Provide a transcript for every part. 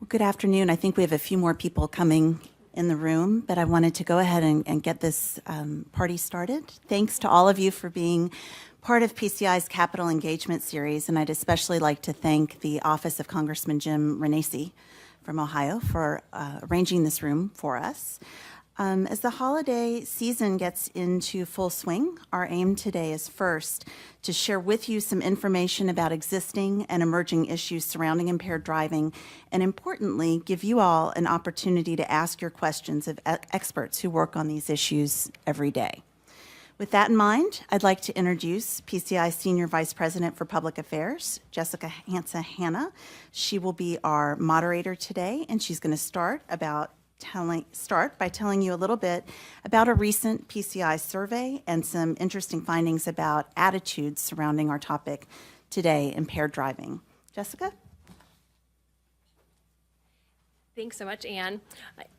Well, good afternoon. I think we have a few more people coming in the room, but I wanted to go ahead and get this party started. Thanks to all of you for being part of PCI's Capital Engagement Series, and I'd especially like to thank the Office of Congressman Jim Renacci from Ohio for arranging this room for us. As the holiday season gets into full swing, our aim today is first to share with you some information about existing and emerging issues surrounding impaired driving, and importantly, give you all an opportunity to ask your questions of experts who work on these issues every day. With that in mind, I'd like to introduce PCI Senior Vice President for Public Affairs, Jessica Hanna. She will be our moderator today, and she's going to start by telling you a little bit about a recent PCI survey and some interesting findings about attitudes surrounding our topic today, impaired driving. Jessica? Thanks so much, Anne.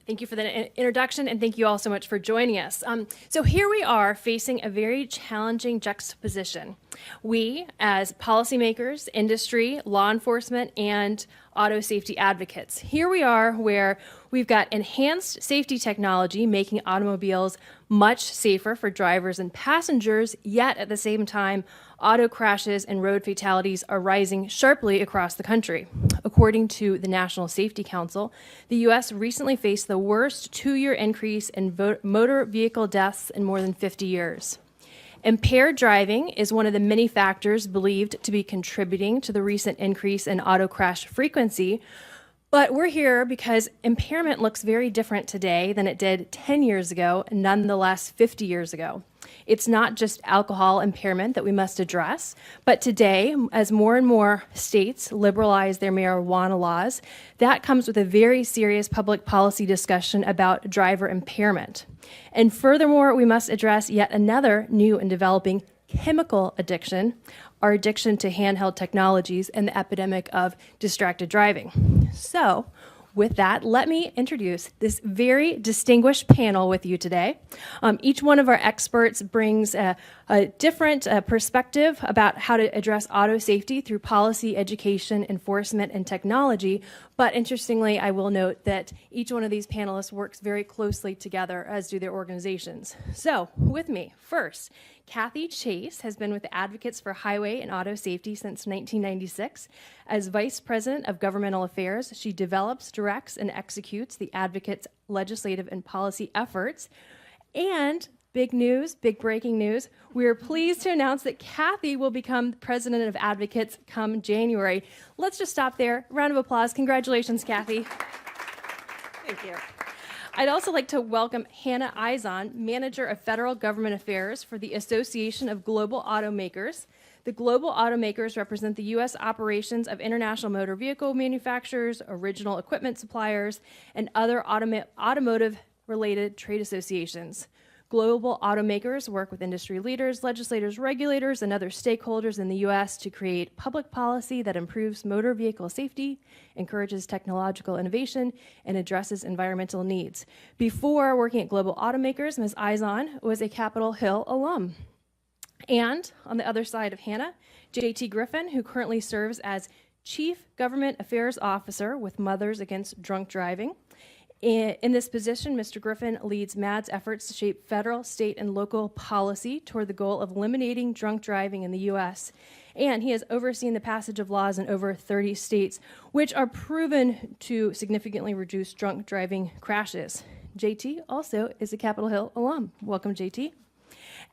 Thank you for the introduction, and thank you all so much for joining us. So here we are facing a very challenging juxtaposition. We, as policymakers, industry, law enforcement, and auto safety advocates, here we are where we've got enhanced safety technology making automobiles much safer for drivers and passengers, yet at the same time, auto crashes and road fatalities are rising sharply across the country. According to the National Safety Council, the U.S. recently faced the worst two-year increase in motor vehicle deaths in more than 50 years. Impaired driving is one of the many factors believed to be contributing to the recent increase in auto crash frequency. But we're here because impairment looks very different today than it did 10 years ago, and nonetheless 50 years ago. It's not just alcohol impairment that we must address, but today, as more and more states liberalize their marijuana laws, that comes with a very serious public policy discussion about driver impairment. And furthermore, we must address yet another new and developing chemical addiction, our addiction to handheld technologies and the epidemic of distracted driving. So, with that, let me introduce this very distinguished panel with you today. Each one of our experts brings a different perspective about how to address auto safety through policy, education, enforcement, and technology. But interestingly, I will note that each one of these panelists works very closely together, as do their organizations. So, with me, first, Kathy Chase has been with the Advocates for Highway and Auto Safety since 1996. As Vice President of Governmental Affairs, she develops, directs, and executes the Advocates' legislative and policy efforts. And big news, big breaking news, we are pleased to announce that Kathy will become President of Advocates come January. Let's just stop there. Round of applause. Congratulations, Kathy. Thank you. I'd also like to welcome Hanna Izon, Manager of Federal Government Affairs for the Association of Global Automakers. The global automakers represent the U.S. operations of international motor vehicle manufacturers, original equipment suppliers, and other automotive-related trade associations. Global automakers work with industry leaders, legislators, regulators, and other stakeholders in the U.S. to create public policy that improves motor vehicle safety, encourages technological innovation, and addresses environmental needs. Before working at Global Automakers, Ms. Izon was a Capitol Hill alum. And on the other side of Hanna, JT Griffin, who currently serves as Chief Government Affairs Officer with Mothers Against Drunk Driving. In this position, Mr. Griffin leads MAD's efforts to shape federal, state, and local policy toward the goal of eliminating drunk driving in the U.S. And he has overseen the passage of laws in over 30 states, which are proven to significantly reduce drunk driving crashes. JT also is a Capitol Hill alum. Welcome, JT.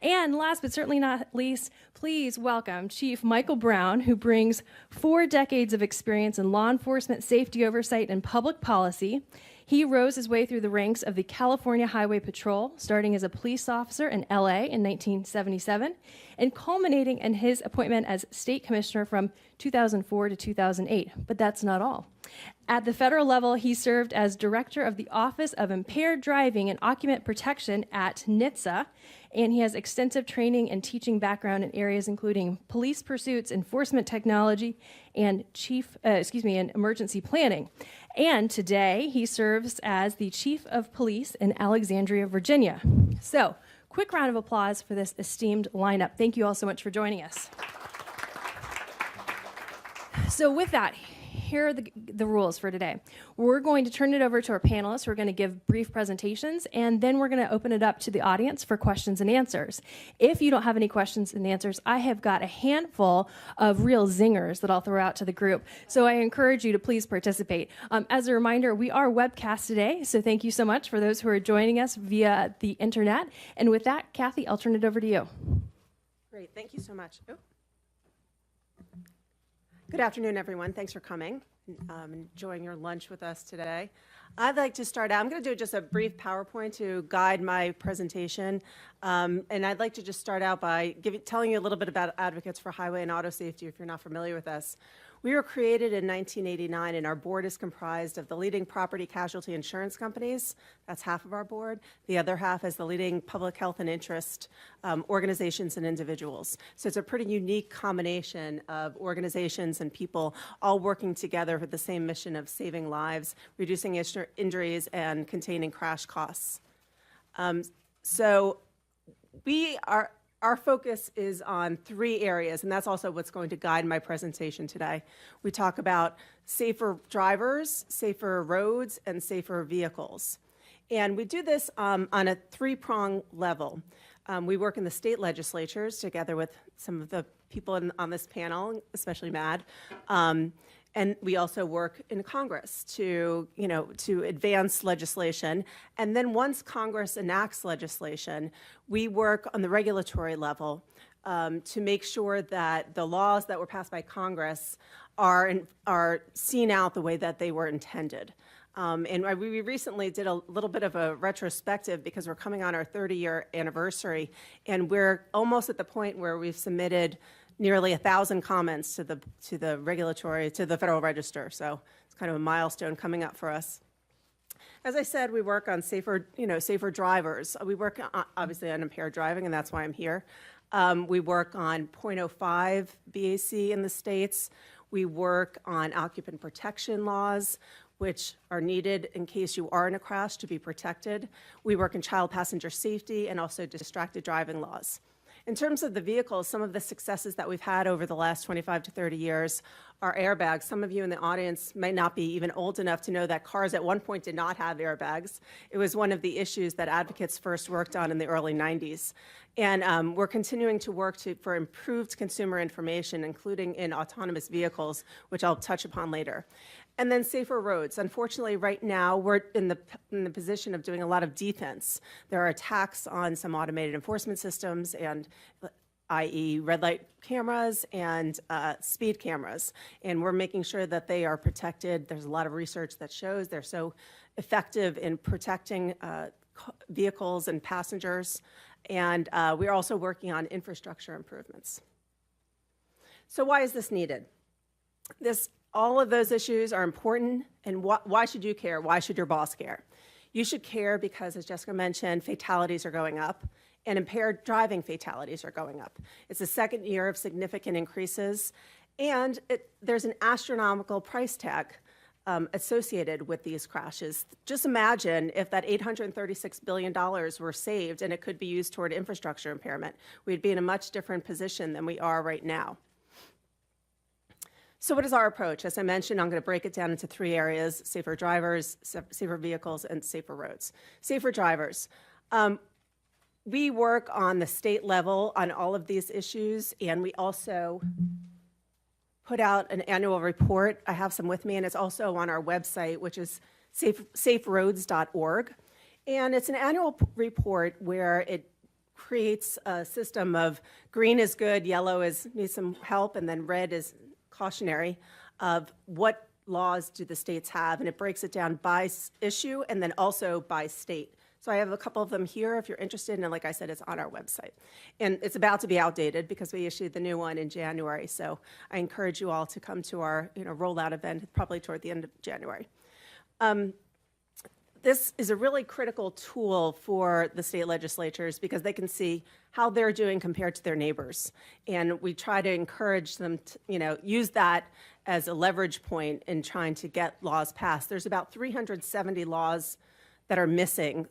And last but certainly not least, please welcome Chief Michael Brown, who brings 4 decades of experience in law enforcement, safety oversight, and public policy. He rose his way through the ranks of the California Highway Patrol, starting as a police officer in LA in 1977, and culminating in his appointment as state commissioner from 2004 to 2008. But that's not all. At the federal level, he served as director of the Office of Impaired Driving and Occupant Protection at NHTSA, and he has extensive training and teaching background in areas including police pursuits, enforcement technology, and and emergency planning. And today, he serves as the Chief of Police in Alexandria, Virginia. So, quick round of applause for this esteemed lineup. Thank you all so much for joining us. So with that, here are the rules for today. We're going to turn it over to our panelists. We're going to give brief presentations, and then we're going to open it up to the audience for questions and answers. If you don't have any questions and answers, I have got a handful of real zingers that I'll throw out to the group. So I encourage you to please participate. As a reminder, we are webcast today, so thank you so much for those who are joining us via the internet. And with that, Kathy, I'll turn it over to you. Great, thank you so much. Oh. Good afternoon, everyone. Thanks for coming, enjoying your lunch with us today. I'd like to start out, I'm going to do just a brief PowerPoint to guide my presentation, and I'd like to just start out by telling you a little bit about Advocates for Highway and Auto Safety if you're not familiar with us. We were created in 1989, and our board is comprised of the leading property casualty insurance companies. That's half of our board. The other half is the leading public health and interest organizations and individuals. So it's a pretty unique combination of organizations and people all working together for the same mission of saving lives, reducing injuries, and containing crash costs. Our focus is on 3 areas, and that's also what's going to guide my presentation today. We talk about safer drivers, safer roads, and safer vehicles. And we do this on a 3-prong level. We work in the state legislatures together with some of the people on this panel, especially Mad. And we also work in Congress to advance legislation. And then once Congress enacts legislation, we work on the regulatory level to make sure that the laws that were passed by Congress are seen out the way that they were intended. And we recently did a little bit of a retrospective because we're coming on our 30-year anniversary, and we're almost at the point where we've submitted nearly 1,000 comments to the Federal Register. So it's kind of a milestone coming up for us. As I said, we work on safer drivers. We work obviously on impaired driving, and that's why I'm here. We work on .05 BAC in the states. We work on occupant protection laws, which are needed in case you are in a crash to be protected. We work in child passenger safety and also distracted driving laws. In terms of the vehicles, some of the successes that we've had over the last 25 to 30 years are airbags. Some of you in the audience might not be even old enough to know that cars at one point did not have airbags. It was one of the issues that advocates first worked on in the early 90s. And we're continuing to work for improved consumer information, including in autonomous vehicles, which I'll touch upon later. And then safer roads. Unfortunately, right now, we're in the position of doing a lot of defense. There are attacks on some automated enforcement systems, and i.e. red light cameras and speed cameras. And we're making sure that they are protected. There's a lot of research that shows they're so effective in protecting vehicles and passengers. And we're also working on infrastructure improvements. So why is this needed? All of those issues are important, and why should you care? Why should your boss care? You should care because, as Jessica mentioned, fatalities are going up, and impaired driving fatalities are going up. It's the second year of significant increases, and there's an astronomical price tag associated with these crashes. Just imagine if that $836 billion were saved and it could be used toward infrastructure impairment. We'd be in a much different position than we are right now. So what is our approach? As I mentioned, I'm going to break it down into 3 areas: safer drivers, safer vehicles, and safer roads. Safer drivers. We work on the state level on all of these issues, and we also put out an annual report. I have some with me, and it's also on our website, which is saferoads.org. And it's an annual report where it creates a system of green is good, yellow needs some help, and then red is cautionary of what laws do the states have, and it breaks it down by issue and then also by state. So I have a couple of them here if you're interested, and like I said, it's on our website. And it's about to be outdated because we issued the new one in January, so I encourage you all to come to our rollout event probably toward the end of January. This is a really critical tool for the state legislatures because they can see how they're doing compared to their neighbors. And we try to encourage them to, use that as a leverage point in trying to get laws passed. There's about 370 laws that are missing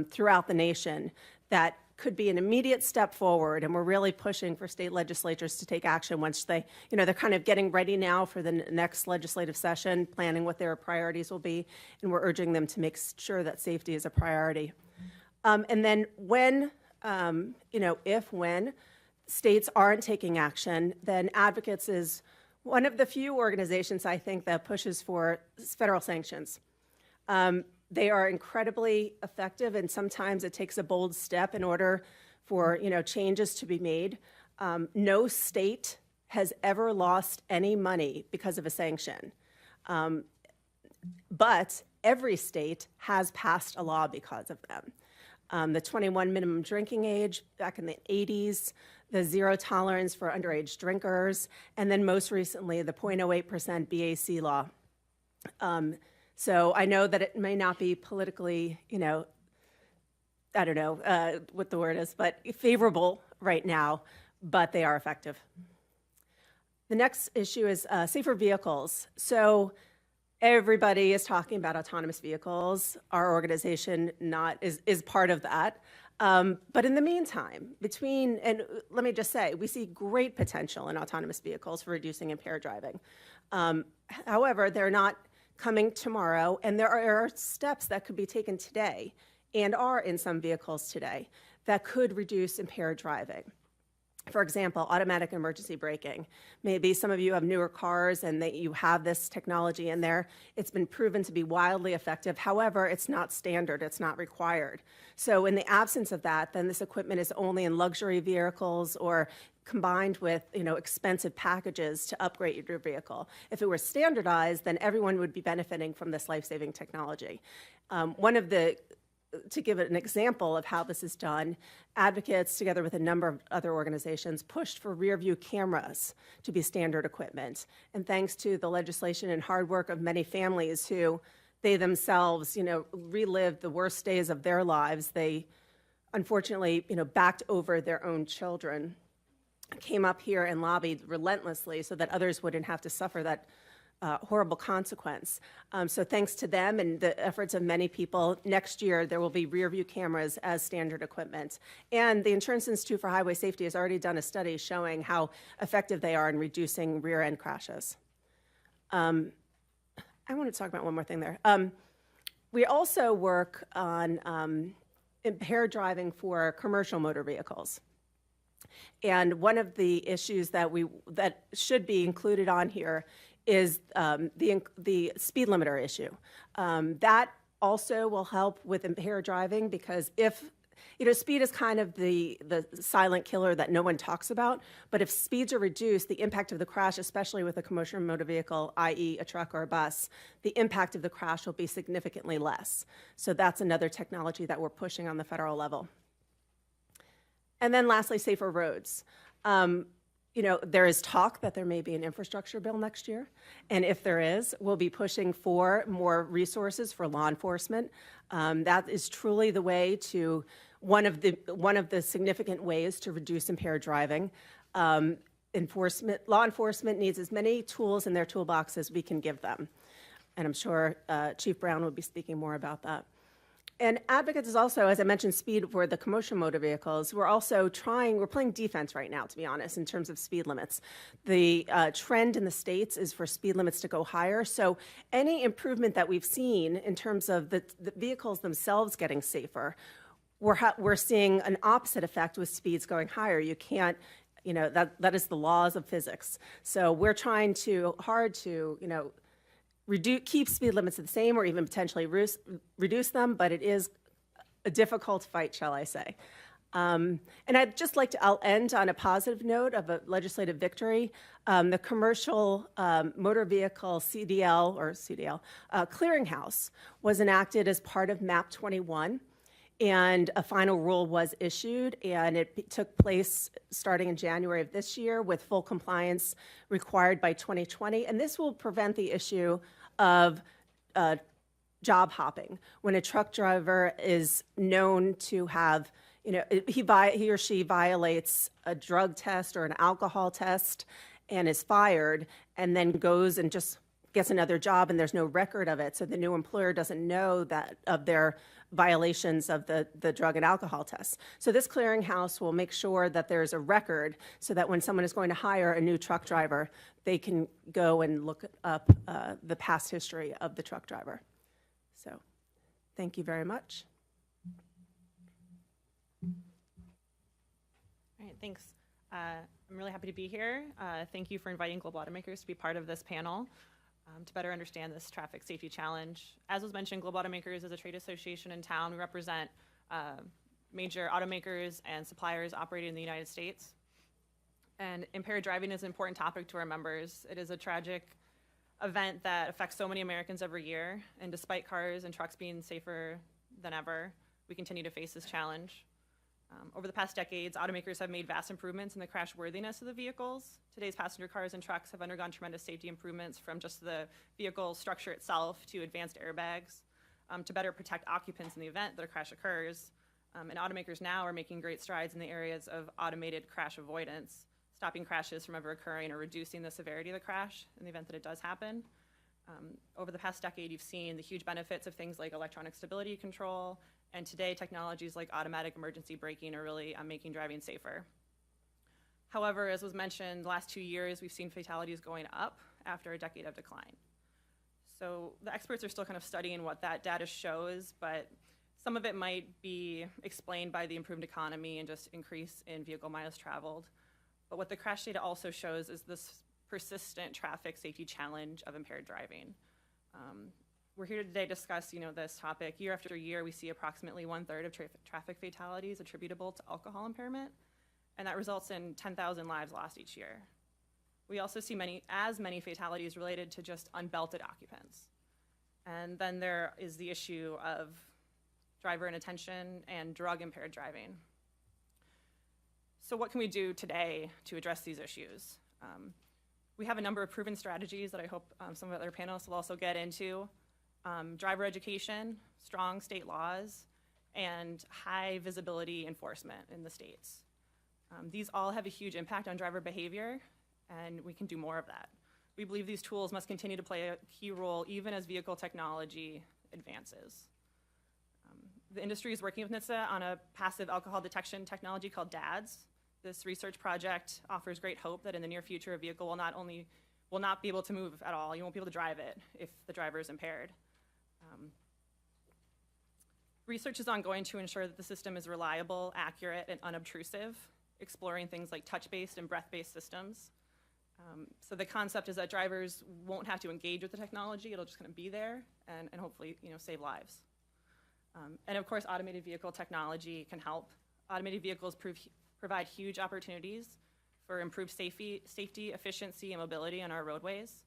throughout the nation that could be an immediate step forward, and we're really pushing for state legislatures to take action once they, they're kind of getting ready now for the next legislative session, planning what their priorities will be, and we're urging them to make sure that safety is a priority. And then when, when states aren't taking action, then Advocates is one of the few organizations, I think, that pushes for federal sanctions. They are incredibly effective, and sometimes it takes a bold step in order for changes to be made. No state has ever lost any money because of a sanction, but every state has passed a law because of them. The 21 minimum drinking age back in the 80s, the zero tolerance for underage drinkers, and then most recently the 0.08% BAC law. So I know that it may not be politically, I don't know what the word is, but favorable right now, but they are effective. The next issue is safer vehicles. So everybody is talking about autonomous vehicles. Our organization is part of that. But in the meantime, and let me just say, we see great potential in autonomous vehicles for reducing impaired driving. However, they're not coming tomorrow, and there are steps that could be taken today and are in some vehicles today that could reduce impaired driving. For example, automatic emergency braking. Maybe some of you have newer cars and that you have this technology in there. It's been proven to be wildly effective. However, it's not standard, it's not required. So in the absence of that, then this equipment is only in luxury vehicles or combined with expensive packages to upgrade your vehicle. If it were standardized, then everyone would be benefiting from this life-saving technology. To give it an example of how this is done, Advocates, together with a number of other organizations, pushed for rear-view cameras to be standard equipment. And thanks to the legislation and hard work of many families who they themselves, relived the worst days of their lives, they unfortunately, backed over their own children, came up here and lobbied relentlessly so that others wouldn't have to suffer that horrible consequence. So thanks to them and the efforts of many people, next year there will be rear-view cameras as standard equipment. And the Insurance Institute for Highway Safety has already done a study showing how effective they are in reducing rear-end crashes. I want to talk about one more thing there. We also work on impaired driving for commercial motor vehicles. And one of the issues that should be included on here is the speed limiter issue. That also will help with impaired driving because if, speed is kind of the silent killer that no one talks about, but if speeds are reduced, the impact of the crash, especially with a commercial motor vehicle, i.e. a truck or a bus, the impact of the crash will be significantly less. So that's another technology that we're pushing on the federal level. And then lastly, safer roads. There is talk that there may be an infrastructure bill next year, and if there is, we'll be pushing for more resources for law enforcement. That is truly the way to one of the significant ways to reduce impaired driving. Law enforcement needs as many tools in their toolbox as we can give them, and I'm sure Chief Brown will be speaking more about that. And Advocates is also, as I mentioned, speed for the commercial motor vehicles. We're playing defense right now, to be honest, in terms of speed limits. The trend in the states is for speed limits to go higher. So any improvement that we've seen in terms of the vehicles themselves getting safer, we're seeing an opposite effect with speeds going higher. You can't, that is the laws of physics. So we're trying hard to, keep speed limits the same or even potentially reduce them, but it is a difficult fight, shall I say. And I'll end on a positive note of a legislative victory. The commercial motor vehicle CDL clearinghouse was enacted as part of MAP 21, and a final rule was issued, and it took place starting in January of this year with full compliance required by 2020, and this will prevent the issue of job hopping. When a truck driver is known to have, he or she violates a drug test or an alcohol test and is fired and then goes and just gets another job and there's no record of it, so the new employer doesn't know that of their violations of the drug and alcohol tests. So this clearinghouse will make sure that there's a record so that when someone is going to hire a new truck driver, they can go and look up the past history of the truck driver. So thank you very much. All right, thanks. I'm really happy to be here. Thank you for inviting Global Automakers to be part of this panel to better understand this traffic safety challenge. As was mentioned, Global Automakers is a trade association in town. We represent major automakers and suppliers operating in the United States. And impaired driving is an important topic to our members. It is a tragic event that affects so many Americans every year. And despite cars and trucks being safer than ever, we continue to face this challenge. Over the past decades, automakers have made vast improvements in the crash worthiness of the vehicles. Today's passenger cars and trucks have undergone tremendous safety improvements, from just the vehicle structure itself to advanced airbags, to better protect occupants in the event that a crash occurs. And automakers now are making great strides in the areas of automated crash avoidance, stopping crashes from ever occurring or reducing the severity of the crash in the event that it does happen. Over the past decade, you've seen the huge benefits of things like electronic stability control, and today technologies like automatic emergency braking are really making driving safer. However, as was mentioned, the last 2 years we've seen fatalities going up after a decade of decline. So the experts are still kind of studying what that data shows, but some of it might be explained by the improved economy and just increase in vehicle miles traveled. But what the crash data also shows is this persistent traffic safety challenge of impaired driving. We're here today to discuss, this topic. Year after year, we see approximately 1/3 of traffic fatalities attributable to alcohol impairment, and that results in 10,000 lives lost each year. We also see many fatalities related to just unbelted occupants. And then there is the issue of driver inattention and drug-impaired driving. So what can we do today to address these issues? We have a number of proven strategies that I hope some of the other panelists will also get into. Driver education, strong state laws, and high visibility enforcement in the states. These all have a huge impact on driver behavior, and we can do more of that. We believe these tools must continue to play a key role even as vehicle technology advances. The industry is working with NHTSA on a passive alcohol detection technology called DADS. This research project offers great hope that in the near future, a vehicle will not be able to move at all. You won't be able to drive it if the driver is impaired. Research is ongoing to ensure that the system is reliable, accurate, and unobtrusive, exploring things like touch-based and breath-based systems. So the concept is that drivers won't have to engage with the technology. It'll just kind of be there and hopefully save lives. And of course, automated vehicle technology can help. Automated vehicles provide huge opportunities for improved safety, efficiency, and mobility on our roadways.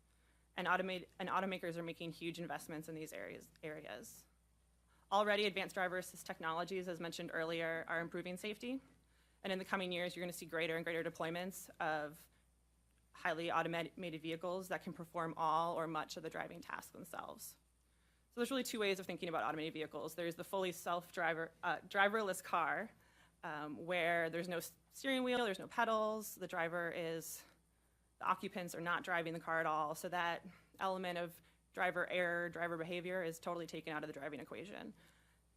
And automakers are making huge investments in these areas. Already, advanced driver assist technologies, as mentioned earlier, are improving safety. And in the coming years, you're going to see greater and greater deployments of highly automated vehicles that can perform all or much of the driving tasks themselves. So there's really two ways of thinking about automated vehicles. There's the fully driverless car, where there's no steering wheel, there's no pedals, the occupants are not driving the car at all, so that element of driver error, driver behavior is totally taken out of the driving equation.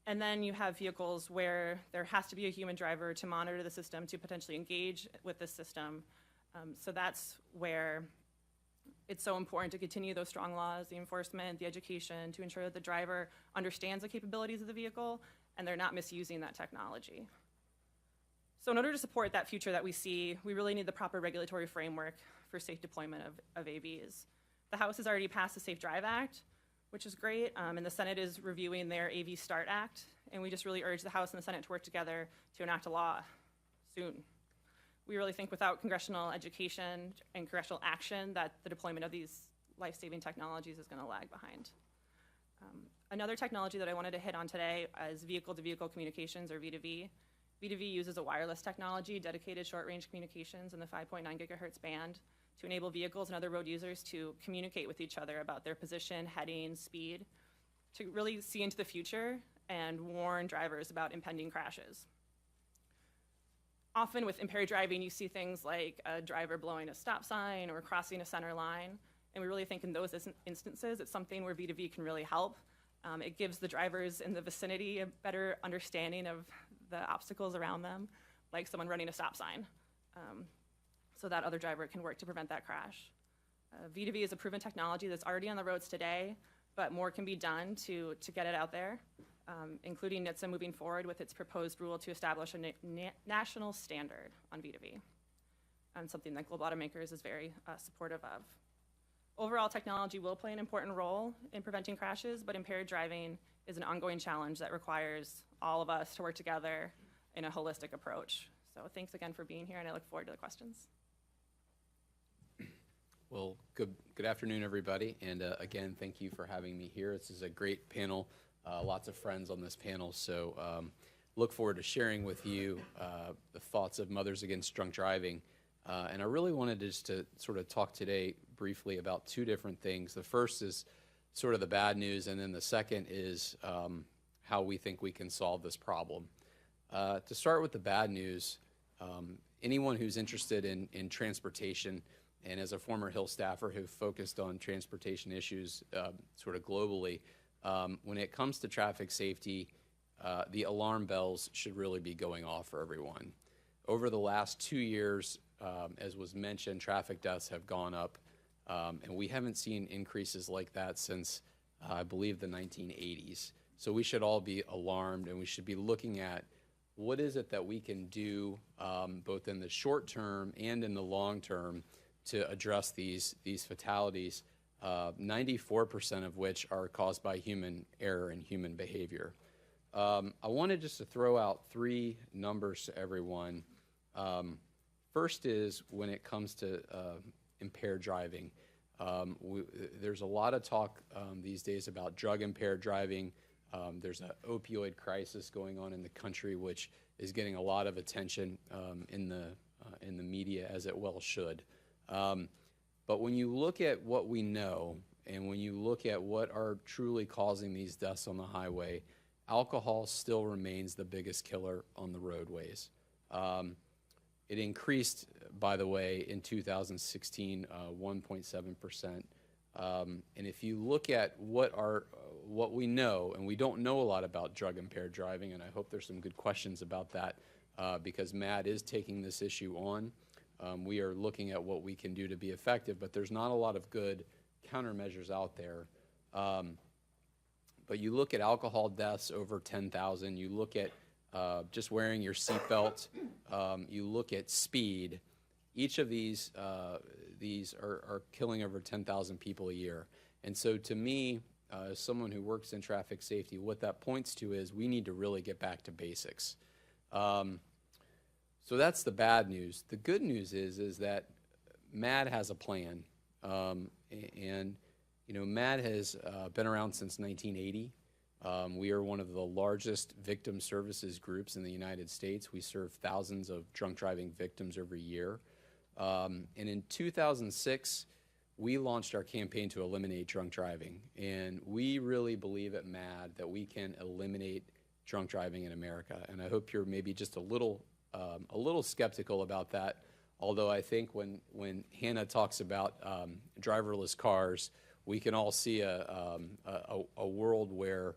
And then you have vehicles where there has to be a human driver to monitor the system, to potentially engage with the system. So that's where it's so important to continue those strong laws, the enforcement, the education, to ensure that the driver understands the capabilities of the vehicle and they're not misusing that technology. So in order to support that future that we see, we really need the proper regulatory framework for safe deployment of AVs. The House has already passed the Safe Drive Act, which is great, and the Senate is reviewing their AV START Act, and we just really urge the House and the Senate to work together to enact a law soon. We really think without congressional education and congressional action that the deployment of these life-saving technologies is going to lag behind. Another technology that I wanted to hit on today is vehicle-to-vehicle communications, or V2V. V2V uses a wireless technology, dedicated short-range communications in the 5.9 gigahertz band, to enable vehicles and other road users to communicate with each other about their position, heading, speed, to really see into the future and warn drivers about impending crashes. Often with impaired driving, you see things like a driver blowing a stop sign or crossing a center line, And we really think in those instances, it's something where V2V can really help. It gives the drivers in the vicinity a better understanding of the obstacles around them, like someone running a stop sign, so that other driver can work to prevent that crash. V2V is a proven technology that's already on the roads today, but more can be done to get it out there, including NHTSA moving forward with its proposed rule to establish a national standard on V2V, and something that Global Automakers is very supportive of. Overall, technology will play an important role in preventing crashes, but impaired driving is an ongoing challenge that requires all of us to work together in a holistic approach. So thanks again for being here, and I look forward to the questions. Well, good afternoon, everybody, and again, thank you for having me here. This is a great panel, lots of friends on this panel, so look forward to sharing with you the thoughts of Mothers Against Drunk Driving. And I really wanted just to sort of talk today briefly about two different things. The first is sort of the bad news, and then the second is how we think we can solve this problem. To start with the bad news, anyone who's interested in transportation, and as a former Hill staffer who focused on transportation issues sort of globally, when it comes to traffic safety, the alarm bells should really be going off for everyone. Over the last 2 years, as was mentioned, traffic deaths have gone up, and we haven't seen increases like that since, I believe, the 1980s. So we should all be alarmed, and we should be looking at what is it that we can do both in the short term and in the long term to address these fatalities, 94% of which are caused by human error and human behavior. I wanted just to throw out 3 numbers to everyone. First is when it comes to impaired driving. There's a lot of talk these days about drug-impaired driving. There's an opioid crisis going on in the country, which is getting a lot of attention in the media, as it well should. But when you look at what we know, and when you look at what are truly causing these deaths on the highway, alcohol still remains the biggest killer on the roadways. It increased, by the way, in 2016, 1.7%. And if you look at what we know, and we don't know a lot about drug-impaired driving, and I hope there's some good questions about that, because MAD is taking this issue on. We are looking at what we can do to be effective, but there's not a lot of good countermeasures out there. But you look at alcohol deaths over 10,000, you look at just wearing your seatbelt, you look at speed. Each of these are killing over 10,000 people a year. And so to me, as someone who works in traffic safety, what that points to is we need to really get back to basics. So that's the bad news. The good news is that MAD has a plan. And you know, MAD has been around since 1980. We are one of the largest victim services groups in the United States. We serve thousands of drunk driving victims every year. And in 2006, we launched our campaign to eliminate drunk driving. And we really believe at MAD that we can eliminate drunk driving in America. And I hope you're maybe just a little skeptical about that. Although I think when Hanna talks about driverless cars, we can all see a world where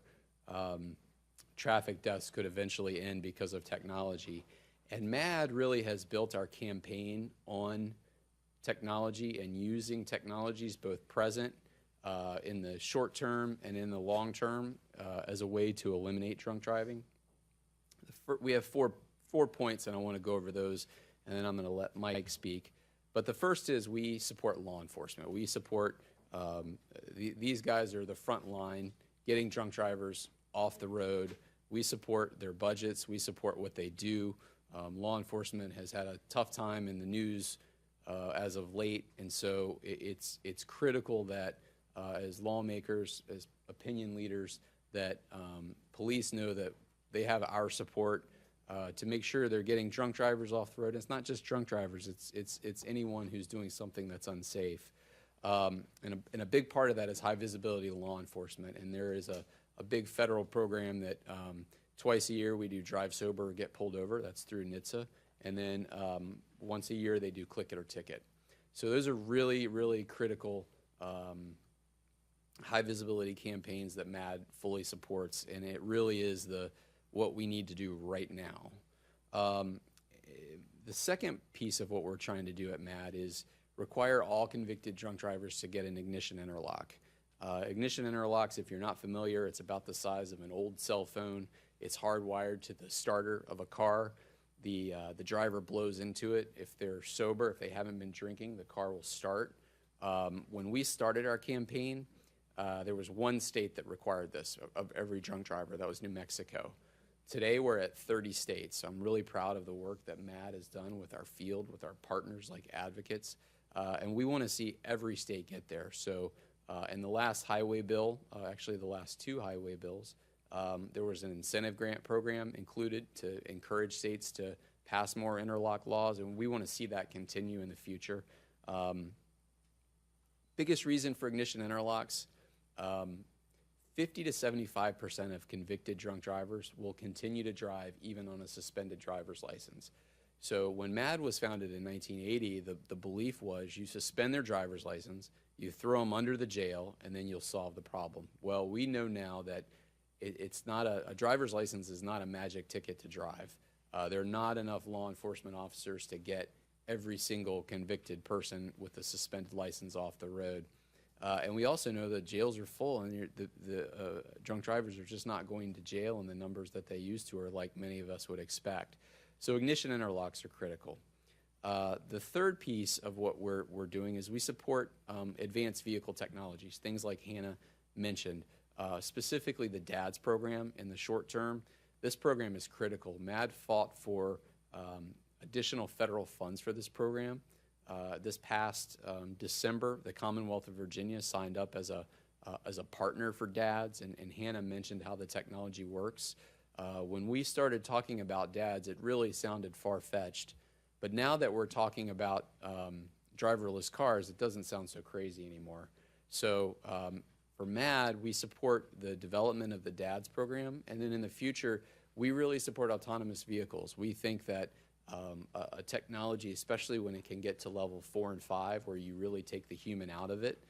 traffic deaths could eventually end because of technology. And MAD really has built our campaign on technology and using technologies both present in the short term and in the long term as a way to eliminate drunk driving. We have four points, and I want to go over those, and then I'm going to let Mike speak. But the first is we support law enforcement. We support these guys are the front line getting drunk drivers off the road. We support their budgets. We support what they do. Law enforcement has had a tough time in the news as of late, and so it's critical that as lawmakers, as opinion leaders, that police know that they have our support to make sure they're getting drunk drivers off the road. And it's not just drunk drivers; it's anyone who's doing something that's unsafe. And a big part of that is high visibility law enforcement. And there is a big federal program that twice a year we do drive sober or get pulled over. That's through NHTSA. And then once a year they do click it or ticket. So those are really, really critical high visibility campaigns that MAD fully supports, and it really is what we need to do right now. The second piece of what we're trying to do at MAD is require all convicted drunk drivers to get an ignition interlock. Ignition interlocks, if you're not familiar, it's about the size of an old cell phone. It's hardwired to the starter of a car. The driver blows into it. If they're sober, if they haven't been drinking, the car will start. When we started our campaign, there was one state that required this of every drunk driver. That was New Mexico. Today, we're at 30 states. So I'm really proud of the work that MAD has done with our field, with our partners like advocates. And we want to see every state get there. So in the last highway bill, actually the last two highway bills, there was an incentive grant program included to encourage states to pass more interlock laws, and we want to see that continue in the future. Biggest reason for ignition interlocks, 50 to 75% of convicted drunk drivers will continue to drive even on a suspended driver's license. So when MAD was founded in 1980, the belief was you suspend their driver's license, you throw them under the jail, and then you'll solve the problem. Well, we know now that it's not a driver's license is not a magic ticket to drive. There are not enough law enforcement officers to get every single convicted person with a suspended license off the road. And we also know that jails are full, and the drunk drivers are just not going to jail in the numbers that they used to, or like many of us would expect. So ignition interlocks are critical. The third piece of what we're doing is we support advanced vehicle technologies, things like Hanna mentioned, specifically the DADS program in the short term. This program is critical. MAD fought for additional federal funds for this program. This past December, the Commonwealth of Virginia signed up as a partner for DADS, and Hanna mentioned how the technology works. When we started talking about DADS, it really sounded far-fetched, but now that we're talking about driverless cars, it doesn't sound so crazy anymore. So for MAD, we support the development of the DADS program, and then in the future, we really support autonomous vehicles. We think that a technology, especially when it can get to level 4 and 5, where you really take the human out of it,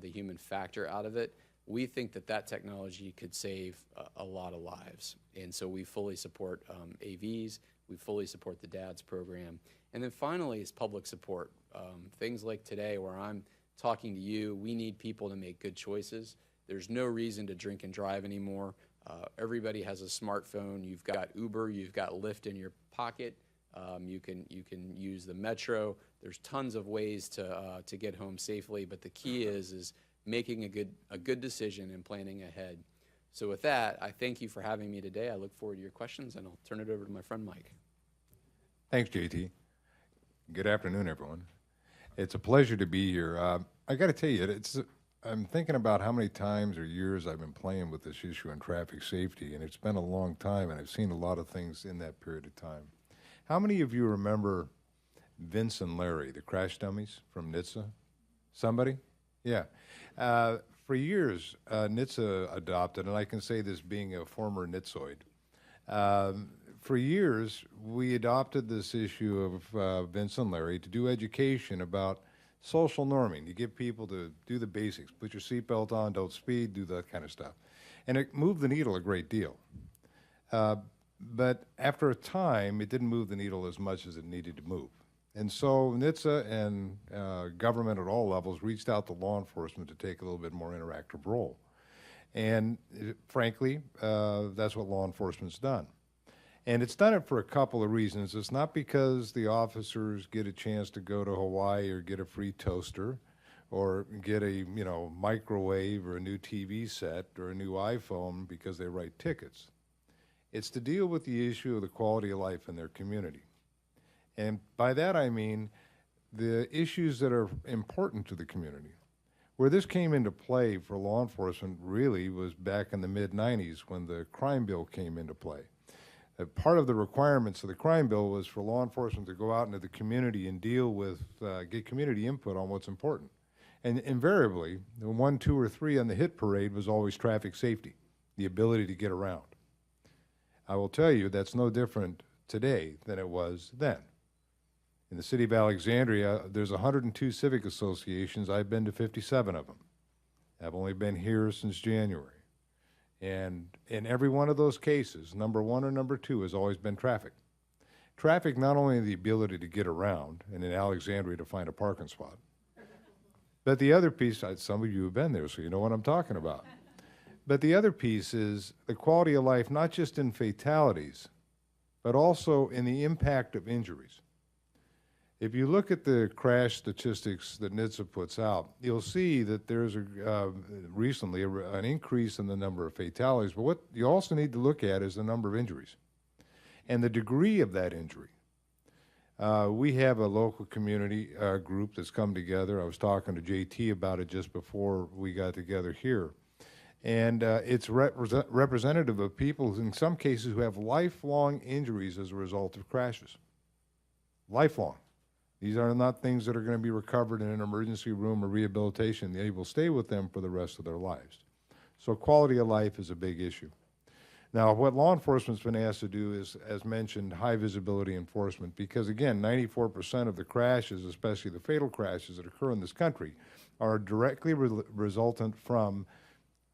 the human factor out of it, we think that technology could save a lot of lives. And so we fully support AVs, we fully support the DADS program. And then finally is public support. Things like today where I'm talking to you, we need people to make good choices. There's no reason to drink and drive anymore. Everybody has a smartphone. You've got Uber, you've got Lyft in your pocket. You can use the metro. There's tons of ways to get home safely, but the key is making a good decision and planning ahead. So with that, I thank you for having me today. I look forward to your questions, and I'll turn it over to my friend Mike. Thanks, JT. Good afternoon, everyone. It's a pleasure to be here. I got to tell you, I'm thinking about how many times or years I've been playing with this issue in traffic safety, and it's been a long time, and I've seen a lot of things in that period of time. How many of you remember Vince and Larry, the crash dummies from NHTSA? Somebody? Yeah. For years, NHTSA adopted, and I can say this being a former NHTSoid, for years, we adopted this issue of Vince and Larry to do education about social norming, to get people to do the basics, put your seatbelt on, don't speed, do that kind of stuff. And it moved the needle a great deal. But after a time, it didn't move the needle as much as it needed to move. And so NHTSA and government at all levels reached out to law enforcement to take a little bit more interactive role. And frankly, that's what law enforcement's done. And it's done it for a couple of reasons. It's not because the officers get a chance to go to Hawaii or get a free toaster or get a microwave or a new TV set or a new iPhone because they write tickets. It's to deal with the issue of the quality of life in their community. And by that I mean the issues that are important to the community. Where this came into play for law enforcement really was back in the mid-90s when the crime bill came into play. Part of the requirements of the crime bill was for law enforcement to go out into the community and deal with, get community input on what's important. And invariably, the 1, 2, or 3 on the hit parade was always traffic safety, the ability to get around. I will tell you that's no different today than it was then. In the city of Alexandria, there's 102 civic associations. I've been to 57 of them. I've only been here since January. And in every one of those cases, number one or number two has always been traffic. Traffic, not only the ability to get around, and in Alexandria to find a parking spot, but the other piece, some of you have been there, so you know what I'm talking about. But the other piece is the quality of life, not just in fatalities, but also in the impact of injuries. If you look at the crash statistics that NHTSA puts out, you'll see that there's recently an increase in the number of fatalities, but what you also need to look at is the number of injuries and the degree of that injury. We have a local community group that's come together. I was talking to JT about it just before we got together here. And it's representative of people, in some cases, who have lifelong injuries as a result of crashes. Lifelong. These are not things that are going to be recovered in an emergency room or rehabilitation. They will stay with them for the rest of their lives. So quality of life is a big issue. Now, what law enforcement's been asked to do is, as mentioned, high visibility enforcement, because again, 94% of the crashes, especially the fatal crashes that occur in this country, are directly resultant from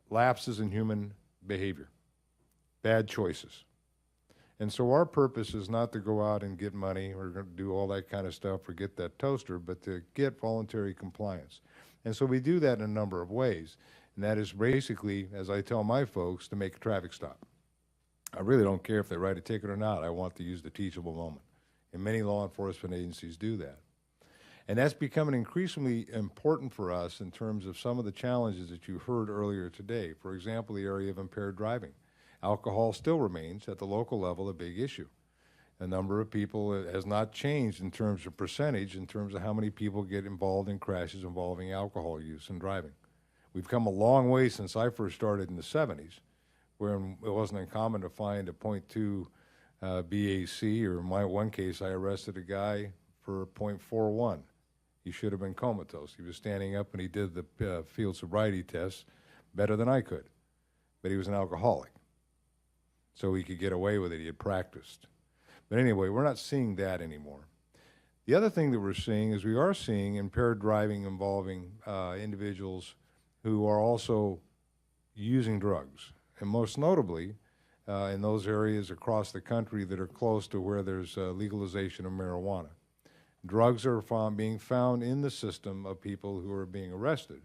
lapses in human behavior, bad choices. And so our purpose is not to go out and get money or do all that kind of stuff or get that toaster, but to get voluntary compliance. And so we do that in a number of ways. And that is basically, as I tell my folks, to make a traffic stop. I really don't care if they write a ticket or not. I want to use the teachable moment. And many law enforcement agencies do that. And that's becoming increasingly important for us in terms of some of the challenges that you heard earlier today. For example, the area of impaired driving. Alcohol still remains at the local level a big issue. The number of people has not changed in terms of percentage, in terms of how many people get involved in crashes involving alcohol use and driving. We've come a long way since I first started in the 70s, where it wasn't uncommon to find a .2 BAC, or in my one case, I arrested a guy for a .41. He should have been comatose. He was standing up and he did the field sobriety test better than I could, but he was an alcoholic. So he could get away with it. He had practiced. But anyway, we're not seeing that anymore. The other thing that we're seeing is we are seeing impaired driving involving individuals who are also using drugs, and most notably in those areas across the country that are close to where there's legalization of marijuana. Drugs are being found in the system of people who are being arrested,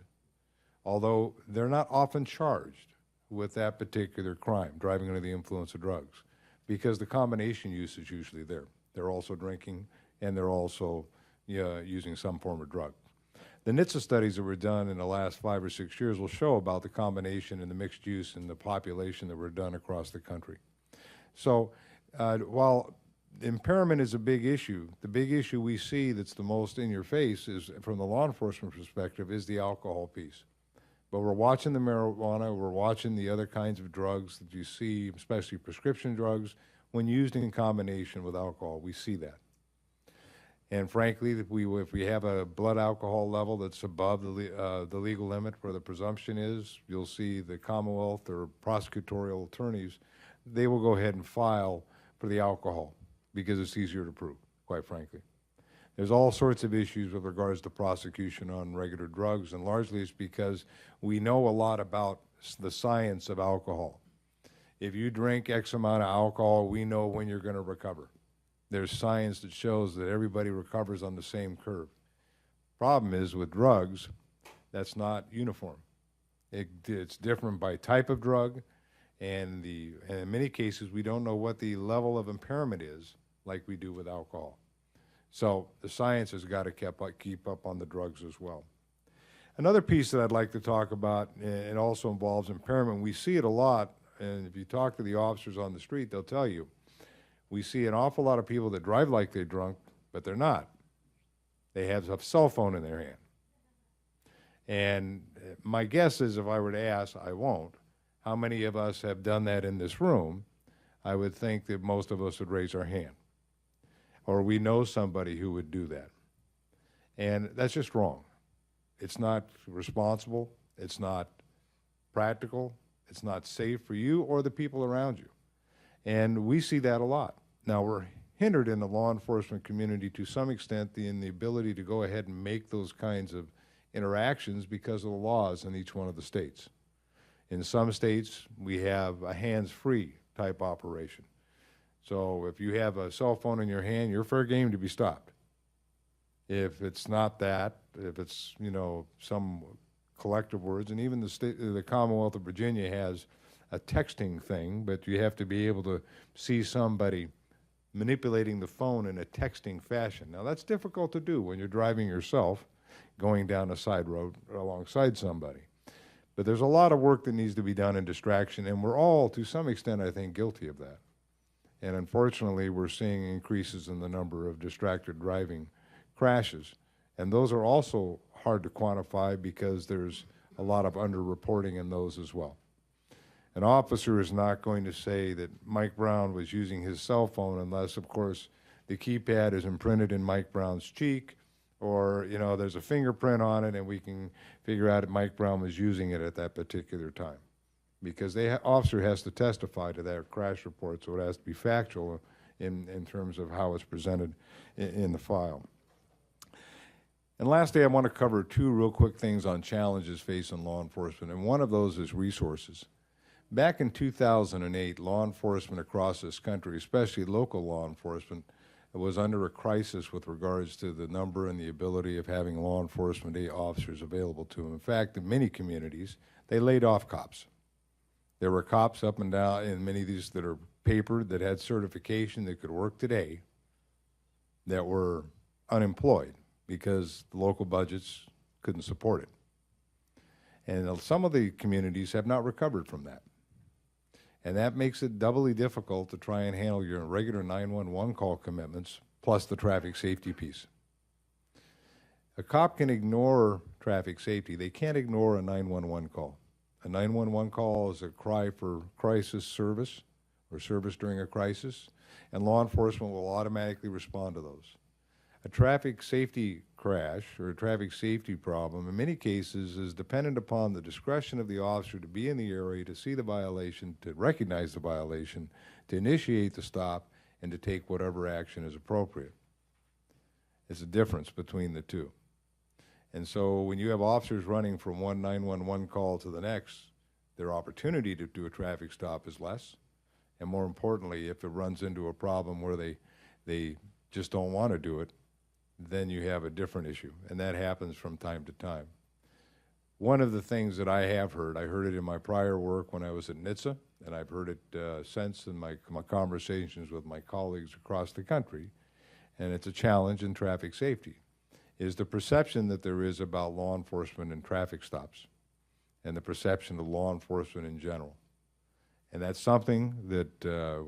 although they're not often charged with that particular crime, driving under the influence of drugs, because the combination use is usually there. They're also drinking and they're also using some form of drug. The NHTSA studies that were done in the last 5 or 6 years will show about the combination and the mixed use in the population that were done across the country. So while impairment is a big issue, the big issue we see that's the most in your face is, from the law enforcement perspective, is the alcohol piece. But we're watching the marijuana, we're watching the other kinds of drugs that you see, especially prescription drugs, when used in combination with alcohol. We see that. And frankly, if we have a blood alcohol level that's above the legal limit where the presumption is, you'll see the Commonwealth or prosecutorial attorneys, they will go ahead and file for the alcohol because it's easier to prove, quite frankly. There's all sorts of issues with regards to prosecution on regular drugs, and largely it's because we know a lot about the science of alcohol. If you drink X amount of alcohol, we know when you're going to recover. There's science that shows that everybody recovers on the same curve. Problem is, with drugs, that's not uniform. It's different by type of drug, and in many cases, we don't know what the level of impairment is like we do with alcohol. So the science has got to keep up on the drugs as well. Another piece that I'd like to talk about, it also involves impairment. We see it a lot, and if you talk to the officers on the street, they'll tell you. We see an awful lot of people that drive like they're drunk, but they're not. They have a cell phone in their hand. And my guess is, if I were to ask, I won't, how many of us have done that in this room, I would think that most of us would raise our hand. Or we know somebody who would do that. And that's just wrong. It's not responsible, it's not practical, it's not safe for you or the people around you. And we see that a lot. Now, we're hindered in the law enforcement community to some extent in the ability to go ahead and make those kinds of interactions because of the laws in each one of the states. In some states, we have a hands-free type operation. So if you have a cell phone in your hand, you're fair game to be stopped. If it's not that, if it's, you know, some collective words, and even the Commonwealth of Virginia has a texting thing, but you have to be able to see somebody manipulating the phone in a texting fashion. Now, that's difficult to do when you're driving yourself, going down a side road alongside somebody. But there's a lot of work that needs to be done in distraction, and we're all, to some extent, I think, guilty of that. And unfortunately, we're seeing increases in the number of distracted driving crashes. And those are also hard to quantify because there's a lot of underreporting in those as well. An officer is not going to say that Mike Brown was using his cell phone unless, of course, the keypad is imprinted in Mike Brown's cheek, or, you know, there's a fingerprint on it and we can figure out if Mike Brown was using it at that particular time. Because the officer has to testify to that crash report, so it has to be factual in terms of how it's presented in the file. And lastly, I want to cover two real quick things on challenges facing law enforcement, and one of those is resources. Back in 2008, law enforcement across this country, especially local law enforcement, was under a crisis with regards to the number and the ability of having law enforcement officers available to them. In fact, in many communities, they laid off cops. There were cops up and down in many of these that are papered, that had certification, that could work today, that were unemployed because the local budgets couldn't support it. And some of the communities have not recovered from that. And that makes it doubly difficult to try and handle your regular 911 call commitments, plus the traffic safety piece. A cop can ignore traffic safety. They can't ignore a 911 call. A 911 call is a cry for crisis service or service during a crisis, and law enforcement will automatically respond to those. A traffic safety crash or a traffic safety problem in many cases is dependent upon the discretion of the officer to be in the area, to see the violation, to recognize the violation, to initiate the stop, and to take whatever action is appropriate. It's a difference between the two. And so when you have officers running from one 911 call to the next, their opportunity to do a traffic stop is less. And more importantly, if it runs into a problem where they just don't want to do it, then you have a different issue, and that happens from time to time. One of the things that I have heard, I heard it in my prior work when I was at NHTSA, and I've heard it since in my conversations with my colleagues across the country, and it's a challenge in traffic safety, is the perception that there is about law enforcement and traffic stops, and the perception of law enforcement in general. And that's something that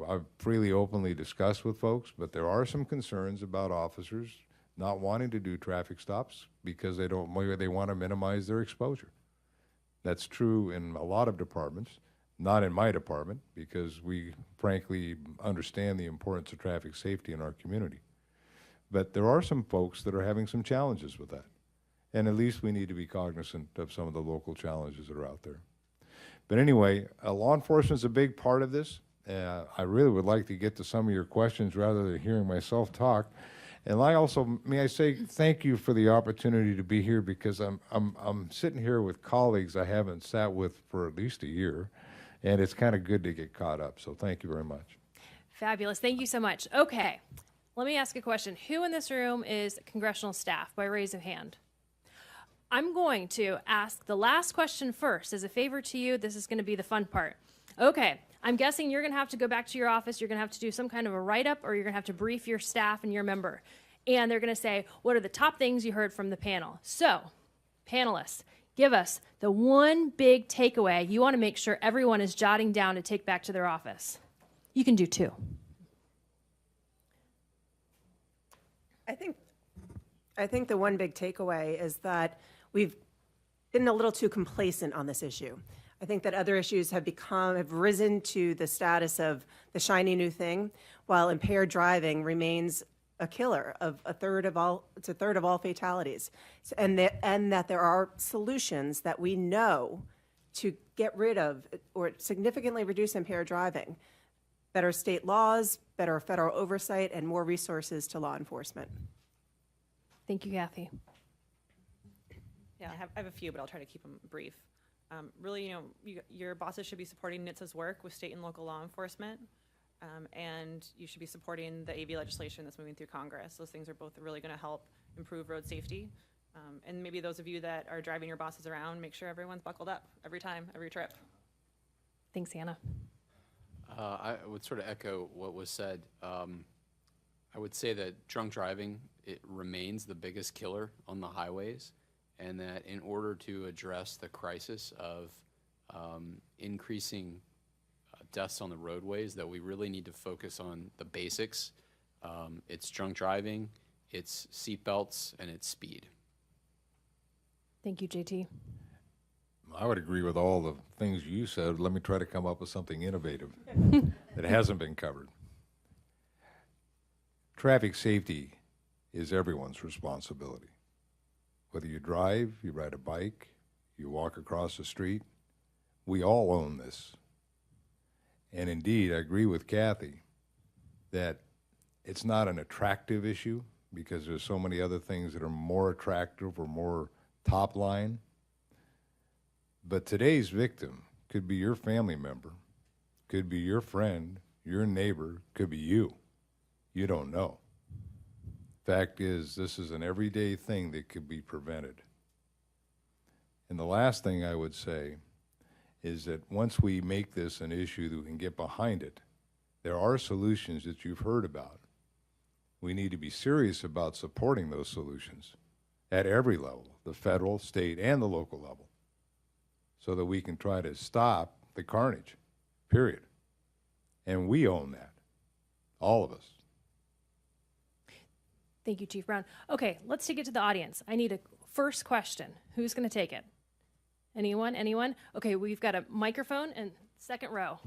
I've freely, openly discussed with folks, but there are some concerns about officers not wanting to do traffic stops because they want to minimize their exposure. That's true in a lot of departments, not in my department, because we frankly understand the importance of traffic safety in our community. But there are some folks that are having some challenges with that. And at least we need to be cognizant of some of the local challenges that are out there. But anyway, law enforcement is a big part of this. I really would like to get to some of your questions rather than hearing myself talk. And I also, may I say, thank you for the opportunity to be here, because I'm sitting here with colleagues I haven't sat with for at least a year, and it's kind of good to get caught up. So thank you very much. Fabulous. Thank you so much. Okay, let me ask a question. Who in this room is congressional staff, by raise of hand? I'm going to ask the last question first. As a favor to you, this is going to be the fun part. Okay, I'm guessing you're going to have to go back to your office. You're going to have to do some kind of a write-up, or you're going to have to brief your staff and your member. And they're going to say, what are the top things you heard from the panel? So, panelists, give us the one big takeaway you want to make sure everyone is jotting down to take back to their office. You can do two. I think the one big takeaway is that we've been a little too complacent on this issue. I think that other issues have risen to the status of the shiny new thing, while impaired driving remains a killer of a third of all fatalities, and that there are solutions that we know to get rid of or significantly reduce impaired driving. better state laws, better federal oversight, and more resources to law enforcement. Thank you, Kathy. Yeah, I have a few, but I'll try to keep them brief. Really, your bosses should be supporting NHTSA's work with state and local law enforcement, and you should be supporting the AV legislation that's moving through Congress. Those things are both really going to help improve road safety. And maybe those of you that are driving your bosses around, make sure everyone's buckled up every time, every trip. Thanks, Hanna. I would sort of echo what was said. I would say that drunk driving, it remains the biggest killer on the highways, and that in order to address the crisis of increasing deaths on the roadways, that we really need to focus on the basics. It's drunk driving, it's seatbelts, and it's speed. Thank you, JT. I would agree with all the things you said. Let me try to come up with something innovative that hasn't been covered. Traffic safety is everyone's responsibility. Whether you drive, you ride a bike, you walk across the street, we all own this. And indeed, I agree with Kathy that it's not an attractive issue because there's so many other things that are more attractive or more top line. But today's victim could be your family member, could be your friend, your neighbor, could be you. You don't know. Fact is, this is an everyday thing that could be prevented. And the last thing I would say is that once we make this an issue that we can get behind it, there are solutions that you've heard about. We need to be serious about supporting those solutions at every level, the federal, state, and the local level, so that we can try to stop the carnage, period. And we own that, all of us. Thank you, Chief Brown. Okay, let's take it to the audience. I need a first question. Who's going to take it? Anyone? Anyone? Okay, we've got a microphone and second row.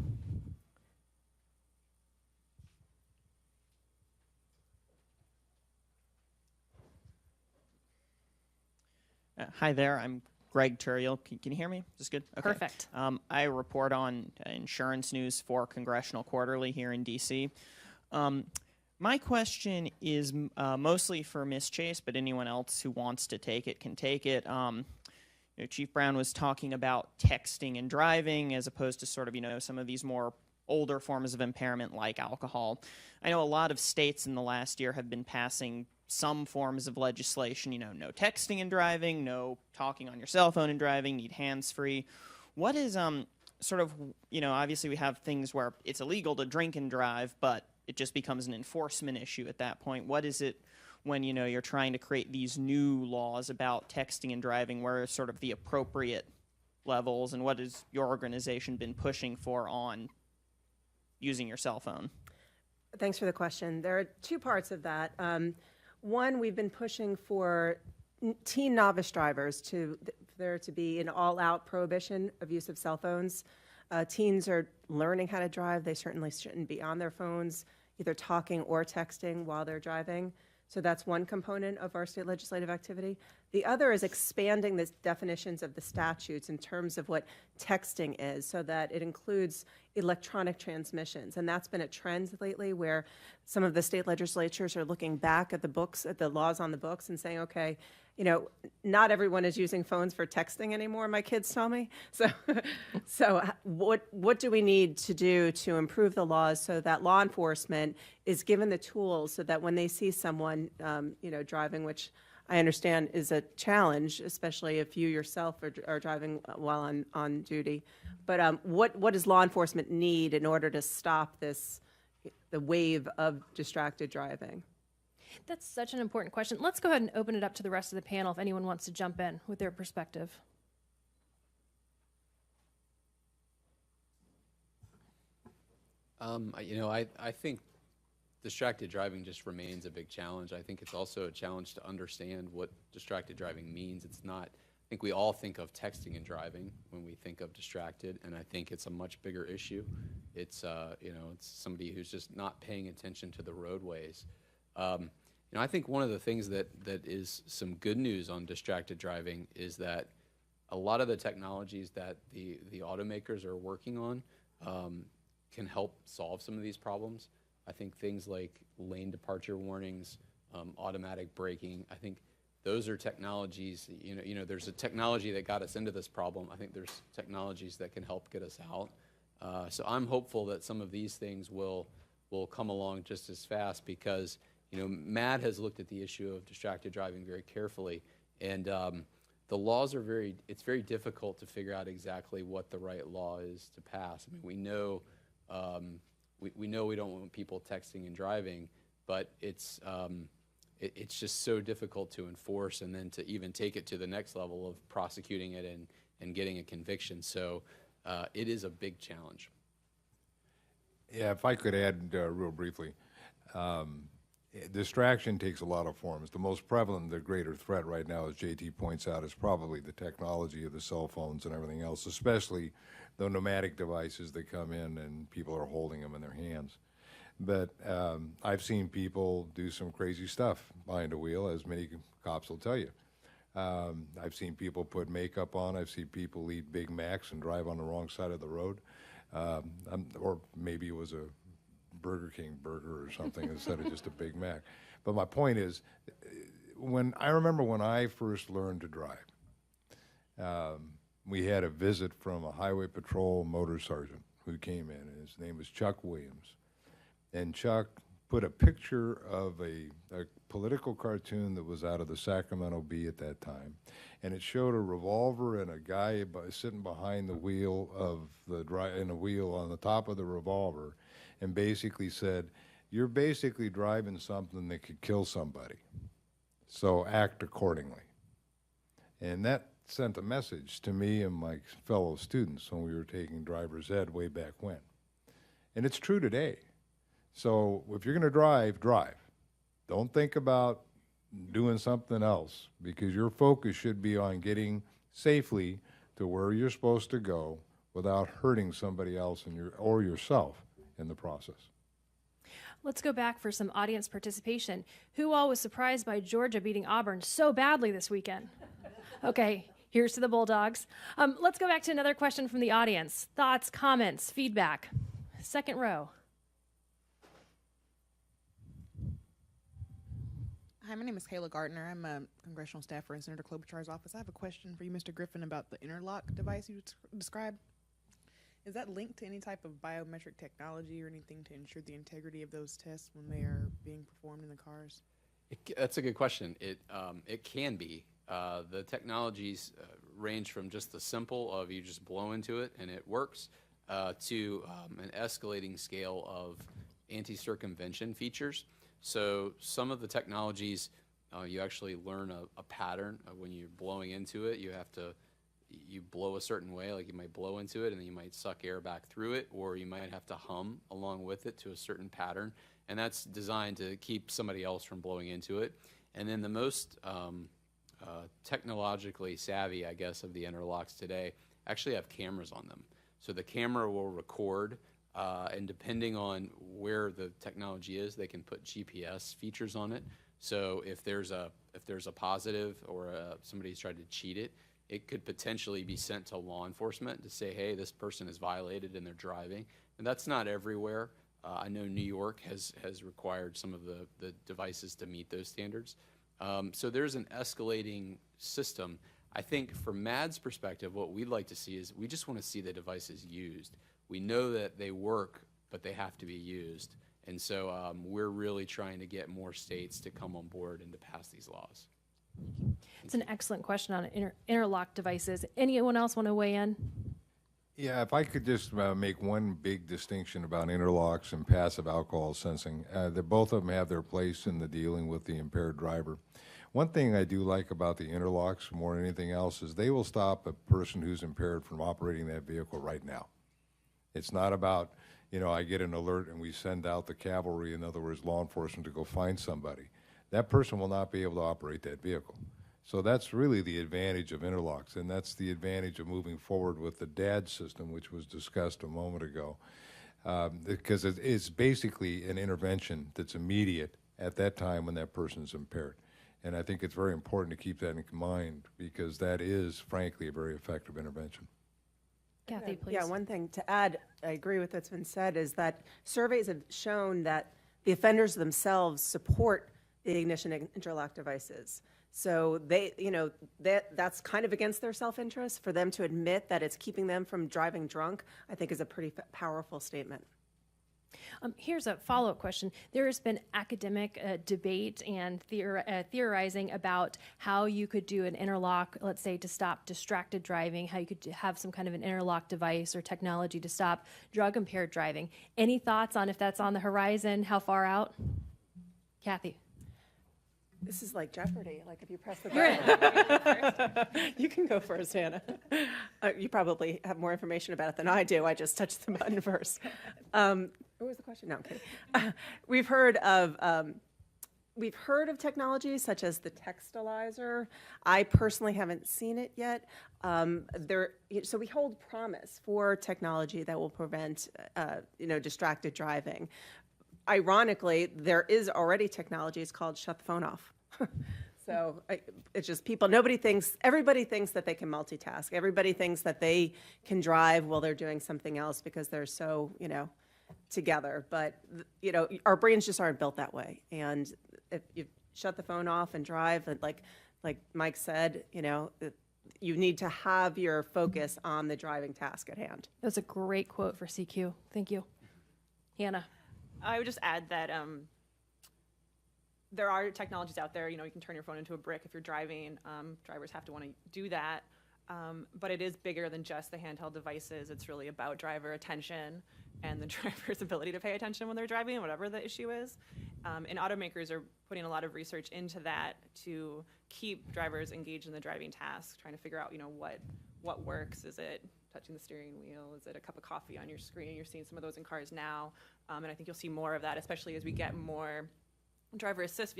Hi there, I'm Greg Turiel. Can you hear me? Is this good? Okay. Perfect. I report on insurance news for Congressional Quarterly here in D.C. My question is mostly for Ms. Chase, but anyone else who wants to take it can take it. Chief Brown was talking about texting and driving as opposed to sort of, some of these more older forms of impairment like alcohol. I know a lot of states in the last year have been passing some forms of legislation, no texting and driving, no talking on your cell phone and driving, need hands-free. What is sort of, obviously we have things where it's illegal to drink and drive, but it just becomes an enforcement issue at that point. What is it when, you're trying to create these new laws about texting and driving? Where are sort of the appropriate levels, and what has your organization been pushing for on using your cell phone? Thanks for the question. There are two parts of that. One, we've been pushing for teen novice drivers there to be an all-out prohibition of use of cell phones. Teens are learning how to drive. They certainly shouldn't be on their phones, either talking or texting while they're driving. So that's one component of our state legislative activity. The other is expanding the definitions of the statutes in terms of what texting is, so that it includes electronic transmissions. And that's been a trend lately where some of the state legislatures are looking back at the books, at the laws on the books, and saying, okay, not everyone is using phones for texting anymore, my kids tell me. So what do we need to do to improve the laws so that law enforcement is given the tools so that when they see someone, driving, which I understand is a challenge, especially if you yourself are driving while on duty. But what does law enforcement need in order to stop the wave of distracted driving? That's such an important question. Let's go ahead and open it up to the rest of the panel if anyone wants to jump in with their perspective. I think distracted driving just remains a big challenge. I think it's also a challenge to understand what distracted driving means. It's not, I think we all think of texting and driving when we think of distracted, and I think it's a much bigger issue. It's, it's somebody who's just not paying attention to the roadways. I think one of the things that is some good news on distracted driving is that a lot of the technologies that the automakers are working on can help solve some of these problems. I think things like lane departure warnings, automatic braking, I think those are technologies, there's a technology that got us into this problem. I think there's technologies that can help get us out. So I'm hopeful that some of these things will come along just as fast because, MAD has looked at the issue of distracted driving very carefully. And the laws are it's very difficult to figure out exactly what the right law is to pass. I mean, we know we don't want people texting and driving, but it's just so difficult to enforce and then to even take it to the next level of prosecuting it and getting a conviction. So it is a big challenge. Yeah, if I could add real briefly, distraction takes a lot of forms. The most prevalent, the greater threat right now, as JT points out, is probably the technology of the cell phones and everything else, especially the pneumatic devices that come in and people are holding them in their hands. But I've seen people do some crazy stuff behind a wheel, as many cops will tell you. I've seen people put makeup on. I've seen people eat Big Macs and drive on the wrong side of the road. Or maybe it was a Burger King burger or something instead of just a Big Mac. But my point is, I remember when I first learned to drive, we had a visit from a highway patrol motor sergeant who came in, and his name was Chuck Williams. And Chuck put a picture of a political cartoon that was out of the Sacramento Bee at that time, and it showed a revolver and a guy sitting behind the wheel of in a wheel on the top of the revolver, and basically said, "You're basically driving something that could kill somebody, so act accordingly." And that sent a message to me and my fellow students when we were taking driver's ed way back when, and it's true today. So if you're going to drive, drive. Don't think about doing something else, because your focus should be on getting safely to where you're supposed to go without hurting somebody else or yourself in the process. Let's go back for some audience participation. Who all was surprised by Georgia beating Auburn so badly this weekend? Okay, here's to the Bulldogs. Let's go back to another question from the audience. Thoughts, comments, feedback. Second row. Hi, my name is Kayla Gardner. I'm a congressional staffer in Senator Klobuchar's office. I have a question for you, Mr. Griffin, about the interlock device you described. Is that linked to any type of biometric technology or anything to ensure the integrity of those tests when they are being performed in the cars? That's a good question. It can be. The technologies range from just the simple of you just blow into it and it works to an escalating scale of anti-circumvention features. So some of the technologies, you actually learn a pattern when you're blowing into it. You blow a certain way, like you might blow into it and then you might suck air back through it, or you might have to hum along with it to a certain pattern. And that's designed to keep somebody else from blowing into it. And then the most technologically savvy, I guess, of the interlocks today actually have cameras on them. So the camera will record, and depending on where the technology is, they can put GPS features on it. So if there's a positive or somebody's tried to cheat it, it could potentially be sent to law enforcement to say, hey, this person is violated and they're driving. And that's not everywhere. I know New York has required some of the devices to meet those standards. So there's an escalating system. I think from MAD's perspective, what we'd like to see is we just want to see the devices used. We know that they work, but they have to be used. And so we're really trying to get more states to come on board and to pass these laws. It's an excellent question on interlock devices. Anyone else want to weigh in? Yeah, if I could just make one big distinction about interlocks and passive alcohol sensing, that both of them have their place in the dealing with the impaired driver. One thing I do like about the interlocks more than anything else is they will stop a person who's impaired from operating that vehicle right now. It's not about, I get an alert and we send out the cavalry, in other words, law enforcement, to go find somebody. That person will not be able to operate that vehicle. So that's really the advantage of interlocks, and that's the advantage of moving forward with the DAD system, which was discussed a moment ago, because it's basically an intervention that's immediate at that time when that person's impaired. And I think it's very important to keep that in mind, because that is, frankly, a very effective intervention. Kathy, please. Yeah, one thing to add, I agree with what's been said, is that surveys have shown that the offenders themselves support the ignition interlock devices. So they, that's kind of against their self-interest. For them to admit that it's keeping them from driving drunk, I think is a pretty powerful statement. Here's a follow-up question. There has been academic debate and theorizing about how you could do an interlock, let's say, to stop distracted driving, how you could have some kind of an interlock device or technology to stop drug-impaired driving. Any thoughts on if that's on the horizon? How far out? Kathy. This is like Jeopardy, like if you press the button. You can go first, Hannah. You probably have more information about it than I do. I just touched the button first. What was the question? No, I'm kidding. We've heard of technologies such as the textilizer. I personally haven't seen it yet. So we hold promise for technology that will prevent, distracted driving. Ironically, there is already technology. It's called shut the phone off. So it's just everybody thinks that they can multitask. Everybody thinks that they can drive while they're doing something else because they're so, together. But, our brains just aren't built that way. And if you shut the phone off and drive, and like Mike said, you need to have your focus on the driving task at hand. That's a great quote for CQ. Thank you. Hanna. I would just add that there are technologies out there. You can turn your phone into a brick if you're driving. Drivers have to want to do that. But it is bigger than just the handheld devices. It's really about driver attention and the driver's ability to pay attention when they're driving, whatever the issue is. And automakers are putting a lot of research into that to keep drivers engaged in the driving task, trying to figure out, what works. Is it touching the steering wheel? Is it a cup of coffee on your screen? You're seeing some of those in cars now. And I think you'll see more of that, especially as we get more driver assist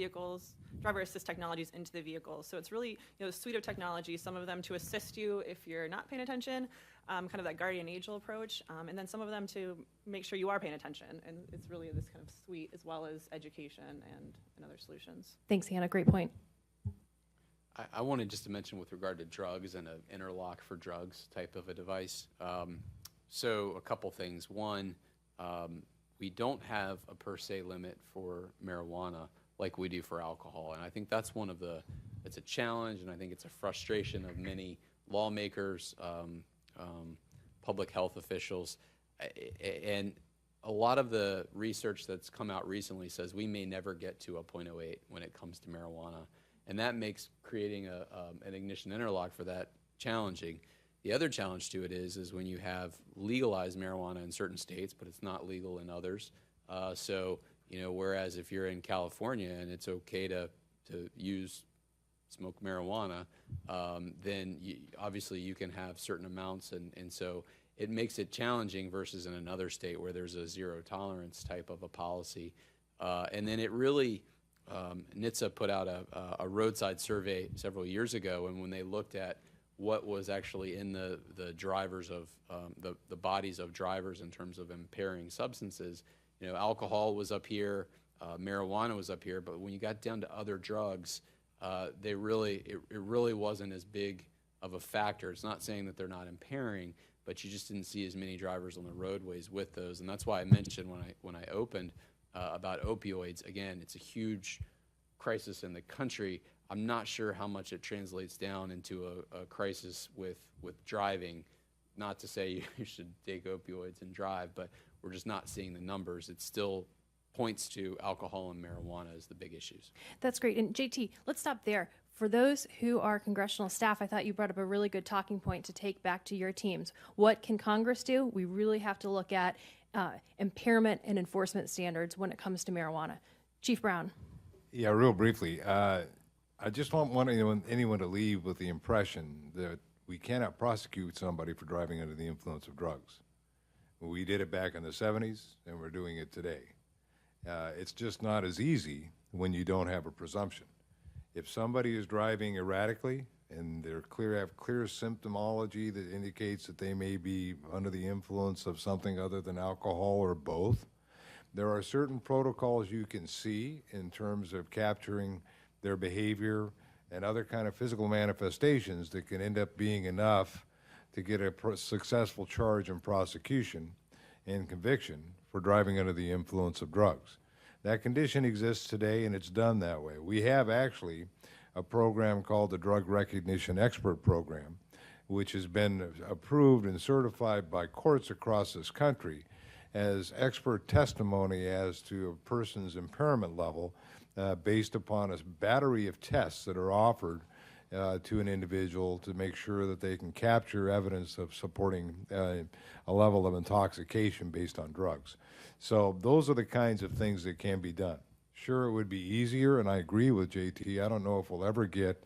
technologies into the vehicles. So it's really, a suite of technologies, some of them to assist you if you're not paying attention, kind of that guardian angel approach, and then some of them to make sure you are paying attention. And it's really this kind of suite as well as education and other solutions. Thanks, Hanna. Great point. I wanted just to mention with regard to drugs and an interlock for drugs type of a device. So a couple things. One, we don't have a per se limit for marijuana like we do for alcohol. And I think that's it's a challenge, and I think it's a frustration of many lawmakers, public health officials. And a lot of the research that's come out recently says we may never get to a 0.08 when it comes to marijuana. And that makes creating an ignition interlock for that challenging. The other challenge to it is when you have legalized marijuana in certain states, but it's not legal in others. Whereas if you're in California and it's okay to smoke marijuana, then obviously you can have certain amounts. And so it makes it challenging versus in another state where there's a zero tolerance type of a policy. And then it really, NHTSA put out a roadside survey several years ago, and when they looked at what was actually in the drivers of the bodies of drivers in terms of impairing substances, alcohol was up here, marijuana was up here, but when you got down to other drugs, it really wasn't as big of a factor. It's not saying that they're not impairing, but you just didn't see as many drivers on the roadways with those, and that's why I mentioned when I opened about opioids. Again, it's a huge crisis in the country. I'm not sure how much it translates down into a crisis with driving. Not to say you should take opioids and drive, but we're just not seeing the numbers. It still points to alcohol and marijuana as the big issues. That's great. And JT, let's stop there. For those who are congressional staff, I thought you brought up a really good talking point to take back to your teams. What can Congress do? We really have to look at impairment and enforcement standards when it comes to marijuana. Chief Brown. Yeah, real briefly. I just don't want anyone to leave with the impression that we cannot prosecute somebody for driving under the influence of drugs. We did it back in the 70s, and we're doing it today. It's just not as easy when you don't have a presumption. If somebody is driving erratically and they're have clear symptomology that indicates that they may be under the influence of something other than alcohol or both, there are certain protocols you can see in terms of capturing their behavior and other kind of physical manifestations that can end up being enough to get a successful charge and prosecution and conviction for driving under the influence of drugs. That condition exists today, and it's done that way. We have actually a program called the Drug Recognition Expert Program, which has been approved and certified by courts across this country as expert testimony as to a person's impairment level based upon a battery of tests that are offered to an individual to make sure that they can capture evidence of supporting a level of intoxication based on drugs. So those are the kinds of things that can be done. Sure, it would be easier, and I agree with JT. I don't know if we'll ever get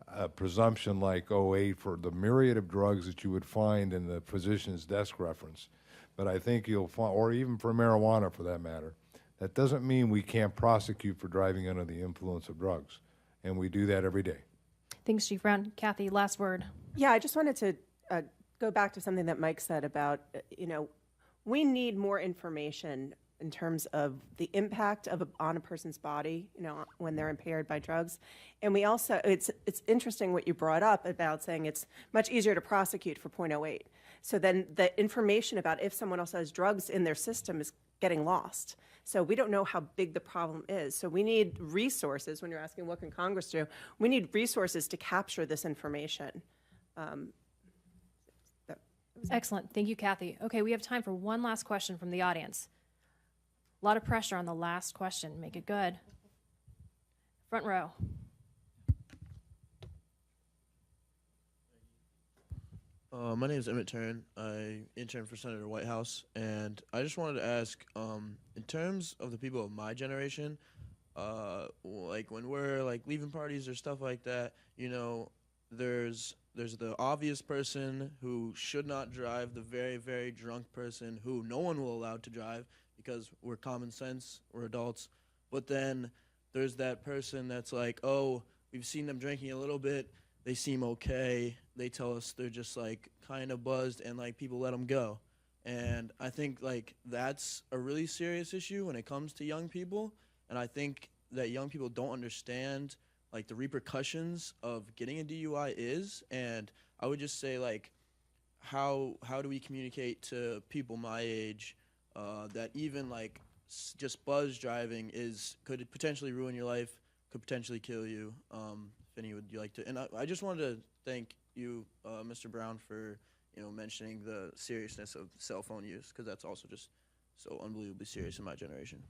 a presumption like 08 for the myriad of drugs that you would find in the physician's desk reference. But I think you'll find, or even for marijuana for that matter, that doesn't mean we can't prosecute for driving under the influence of drugs. And we do that every day. Thanks, Chief Brown. Kathy, last word. Yeah, I just wanted to go back to something that Mike said about, we need more information in terms of the impact on a person's body, when they're impaired by drugs. And we also, it's interesting what you brought up about saying it's much easier to prosecute for .08. So then the information about if someone else has drugs in their system is getting lost. So we don't know how big the problem is. So we need resources. When you're asking what can Congress do, we need resources to capture this information. Excellent. Thank you, Kathy. Okay, we have time for one last question from the audience. A lot of pressure on the last question. Make it good. Front row. My name is Emmett Turn. I intern for Senator Whitehouse, and I just wanted to ask, in terms of the people of my generation, like when we're like leaving parties or stuff like that, there's the obvious person who should not drive, the very, very drunk person who no one will allow to drive because we're common sense, we're adults. But then there's that person that's like, oh, we've seen them drinking a little bit, they seem okay, they tell us they're just like kind of buzzed, and like people let them go. And I think like that's a really serious issue when it comes to young people, and I think that young people don't understand like the repercussions of getting a DUI is. And I would just say like how do we communicate to people my age that even like just buzz driving could potentially ruin your life, could potentially kill you. Finney, would you like to? And I just wanted to thank you, Mr. Brown, for mentioning the seriousness of cell phone use, because that's also just so unbelievably serious in my generation.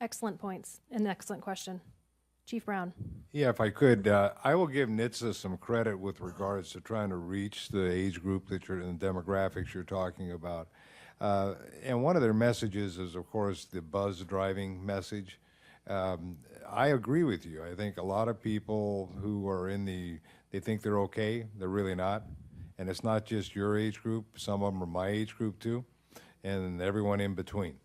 Excellent points. An excellent question. Chief Brown. Yeah, if I could, I will give NHTSA some credit with regards to trying to reach the age group that you're in, the demographics you're talking about. And one of their messages is, of course, the buzz driving message. I agree with you. I think a lot of people who are they think they're okay, they're really not. And it's not just your age group, some of them are my age group too, and everyone in between.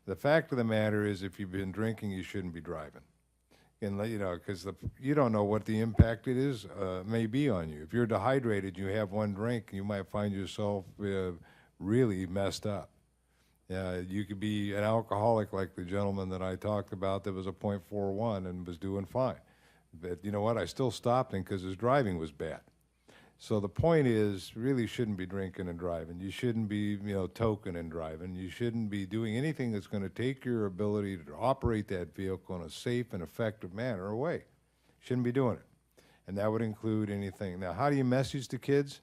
The fact of the matter is, if you've been drinking, you shouldn't be driving. And because you don't know what the impact it is, may be on you. If you're dehydrated, you have one drink, you might find yourself really messed up. You could be an alcoholic like the gentleman that I talked about that was a .41 and was doing fine. But you know what? I still stopped him because his driving was bad. So the point is, really shouldn't be drinking and driving. You shouldn't be, toking and driving. You shouldn't be doing anything that's going to take your ability to operate that vehicle in a safe and effective manner away. Shouldn't be doing it. And that would include anything. Now, how do you message the kids?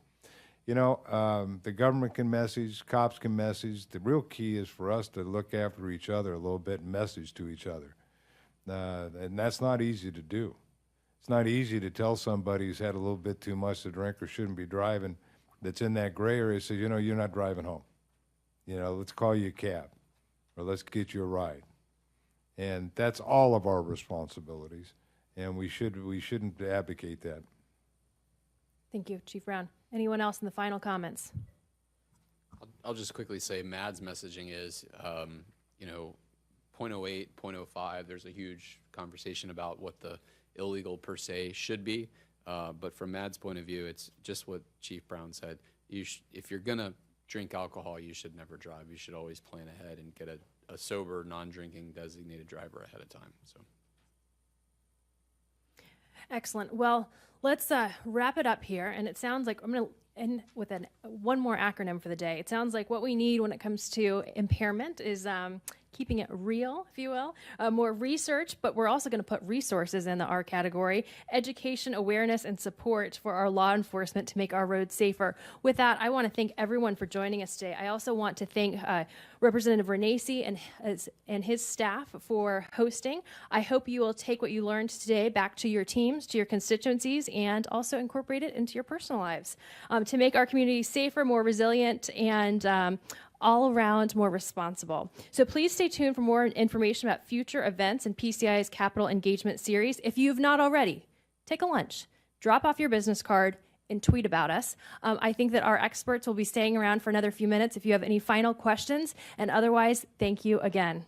The government can message, cops can message. The real key is for us to look after each other a little bit and message to each other. And that's not easy to do. It's not easy to tell somebody who's had a little bit too much to drink or shouldn't be driving, that's in that gray area, says, you're not driving home. Let's call you a cab, or let's get you a ride. And that's all of our responsibilities, and we shouldn't abdicate that. Thank you, Chief Brown. Anyone else in the final comments? I'll just quickly say MAD's messaging is, .08, .05, there's a huge conversation about what the illegal per se should be. But from MAD's point of view, it's just what Chief Brown said. If you're going to drink alcohol, you should never drive. You should always plan ahead and get a sober, non-drinking designated driver ahead of time. So. Excellent. Well, let's wrap it up here. And it sounds like I'm going to and with one more acronym for the day. It sounds like what we need when it comes to impairment is keeping it real, if you will, more research, but we're also going to put resources in the R category, education, awareness, and support for our law enforcement to make our roads safer. With that, I want to thank everyone for joining us today. I also want to thank Representative Renacci and his staff for hosting. I hope you will take what you learned today back to your teams, to your constituencies, and also incorporate it into your personal lives to make our community safer, more resilient, and all around more responsible. So please stay tuned for more information about future events in PCI's Capital Engagement Series. If you've not already, take a lunch, drop off your business card, and tweet about us. I think that our experts will be staying around for another few minutes if you have any final questions, and otherwise, thank you again.